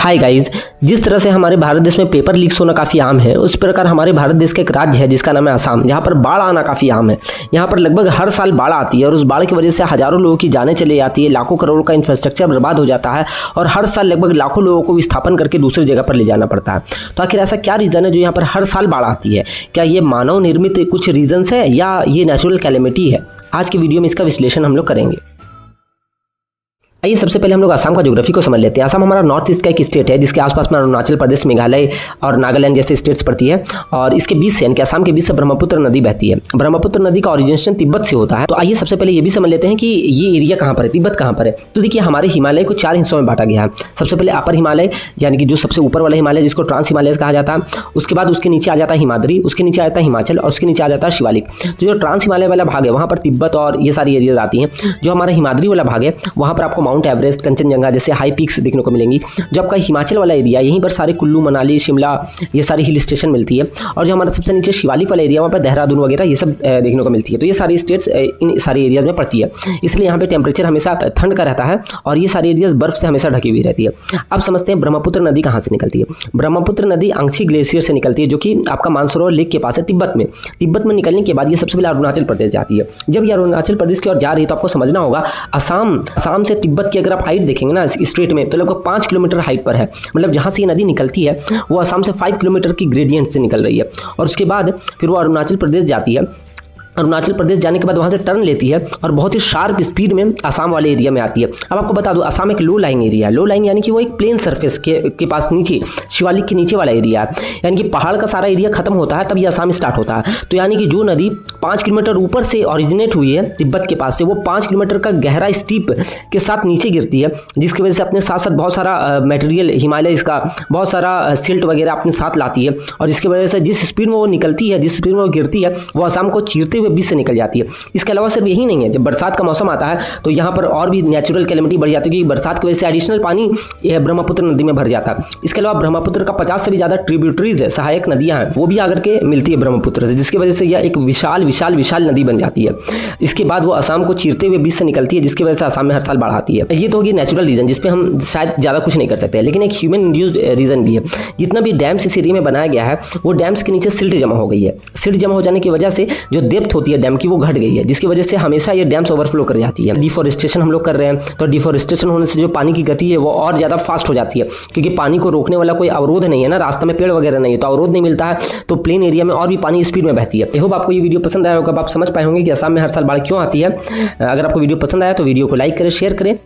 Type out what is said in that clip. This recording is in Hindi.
हाय गाइज, जिस तरह से हमारे भारत देश में पेपर लीक्स होना काफ़ी आम है, उस प्रकार हमारे भारत देश का एक राज्य है जिसका नाम है असम, जहाँ पर बाढ़ आना काफ़ी आम है। यहाँ पर लगभग हर साल बाढ़ आती है और उस बाढ़ की वजह से हजारों लोगों की जानें चली जाती है, लाखों करोड़ का इंफ्रास्ट्रक्चर बर्बाद हो जाता है और हर साल लगभग लाखों लोगों को विस्थापन करके दूसरी जगह पर ले जाना पड़ता है। तो आखिर ऐसा क्या रीज़न है जो यहाँ पर हर साल बाढ़ आती है? क्या ये मानव निर्मित कुछ रीजन्स है या ये नेचुरल कैलेमिटी है? आज की वीडियो में इसका विश्लेषण हम लोग करेंगे। आइए सबसे पहले हम लोग असम का ज्योग्राफी को समझ लेते हैं। असम हमारा नॉर्थ ईस्ट का एक स्टेट है जिसके आसपास में अरुणाचल प्रदेश, मेघालय और नागालैंड जैसे स्टेट्स पड़ती है और इसके बीच से यानी असम के बीच से ब्रह्मपुत्र नदी बहती है। ब्रह्मपुत्र नदी का ओरिजिनेशन तिब्बत से होता है। तो आइए सबसे पहले ये भी समझ लेते हैं कि ये एरिया कहाँ पर है, तिब्बत कहाँ पर है। तो देखिए हमारे हिमालय को 4 हिस्सों में बांटा गया है। सबसे पहले अपर हिमालय यानी कि जो सबसे ऊपर वाला हिमालय जिसको ट्रांस हिमालय कहा जाता है। उसके बाद उसके नीचे आ जाता है हिमाद्री, उसके नीचे आ जाता है हिमाचल और उसके नीचे आ जाता है शिवालिक। तो जो ट्रांस हिमालय वाला भाग है वहाँ पर तिब्बत और ये सारी एरियाज आती हैं। जो हमारा हिमाद्री वाला भाग है वहाँ पर आपको माउंट एवरेस्ट, कंचनजंगा जैसे हाई पीक्स देखने को मिलेंगी। जो आपका हिमाचल वाला एरिया यहीं पर सारे कुल्लू, मनाली, शिमला ये सारी हिल स्टेशन मिलती है। और जो हमारा सबसे नीचे शिवालिक वाला एरिया वहाँ पर देहरादून वगैरह ये सब देखने को मिलती है। तो ये सारी स्टेट्स इन सारी एरियाज में पड़ती है, इसलिए यहाँ पे टेम्परेचर हमेशा ठंड का रहता है और ये सारी एरियाज बर्फ से हमेशा ढकी हुई रहती है। अब समझते हैं ब्रह्मपुत्र नदी कहाँ से निकलती है। ब्रह्मपुत्र नदी अंशी ग्लेशियर से निकलती है जो कि आपका मानसरोवर लेक के पास है तिब्बत में। तिब्बत में निकलने के बाद ये सबसे पहले अरुणाचल प्रदेश जाती है। जब ये अरुणाचल प्रदेश की ओर जा रही है तो आपको समझना होगा असम से तिब्बत की अगर आप हाइट देखेंगे ना स्ट्रेट में तो लगभग 5 किलोमीटर हाइट पर है। मतलब जहां से ये नदी निकलती है वो असम से 5 किलोमीटर की ग्रेडियंट से निकल रही है और उसके बाद फिर वो अरुणाचल प्रदेश जाती है। अरुणाचल प्रदेश जाने के बाद वहाँ से टर्न लेती है और बहुत ही शार्प स्पीड में असम वाले एरिया में आती है। अब आपको बता दूं असम एक लो लाइंग एरिया है। लो लाइंग यानी कि वो एक प्लेन सरफेस के पास नीचे शिवालिक के नीचे वाला एरिया है, यानी कि पहाड़ का सारा एरिया खत्म होता है तब ये असम स्टार्ट होता है। तो यानी कि जो नदी 5 किलोमीटर ऊपर से ऑरिजिनेट हुई है तिब्बत के पास से, वो 5 किलोमीटर का गहरा स्टीप के साथ नीचे गिरती है, जिसकी वजह से अपने साथ साथ बहुत सारा मटेरियल हिमालय इसका बहुत सारा सिल्ट वगैरह अपने साथ लाती है और जिसकी वजह से जिस स्पीड में वो निकलती है, जिस स्पीड में वो गिरती है, वो असम को चीरते हुए बीच से निकल जाती है। इसके अलावा सिर्फ यही नहीं है, जब बरसात का मौसम आता है तो यहाँ पर और भी नेचुरल कैलेमिटी बढ़ जाती है क्योंकि बरसात की वजह से एडिशनल पानी ब्रह्मपुत्र नदी में भर जाता है। इसके अलावा ब्रह्मपुत्र का 50 से भी ज्यादा ट्रिब्यूटरीज है, सहायक नदियां हैं, वो भी आकर के मिलती है ब्रह्मपुत्र से, जिसकी वजह से यह एक विशाल विशाल विशाल नदी बन जाती है। इसके बाद वो असम को चीरते हुए बीच से निकलती है, जिसकी वजह से असम में हर साल बाढ़ आती है। ये तो होगी नेचुरल रीजन जिसपे हम शायद ज्यादा कुछ नहीं कर सकते, लेकिन एक ह्यूमन इंड्यूस्ड रीजन भी है। जितना भी डैम्स इस एरिया में बनाया गया है वो डैम्स के नीचे सिल्ट जमा हो गई है। सिल्ट जमा हो जाने की वजह से जो डेप्थ होती है डैम की वो घट गई है, जिसकी वजह से हमेशा ये डैम्स ओवरफ्लो कर जाती है। डिफोरेस्टेशन हम लोग कर रहे हैं तो डिफोरेस्टेशन होने से जो पानी की गति है वो और ज़्यादा फास्ट हो जाती है क्योंकि पानी को रोकने वाला कोई अवरोध नहीं है ना, रास्ते में पेड़ वगैरह नहीं है तो अवरोध नहीं मिलता है, तो प्लेन एरिया में और भी पानी स्पीड में बहती है। आई होप आपको ये वीडियो पसंद आया होगा, आप समझ पाए होंगे कि असम में हर साल बाढ़ क्यों आती है। अगर आपको वीडियो पसंद आया तो वीडियो को लाइक करें, शेयर करें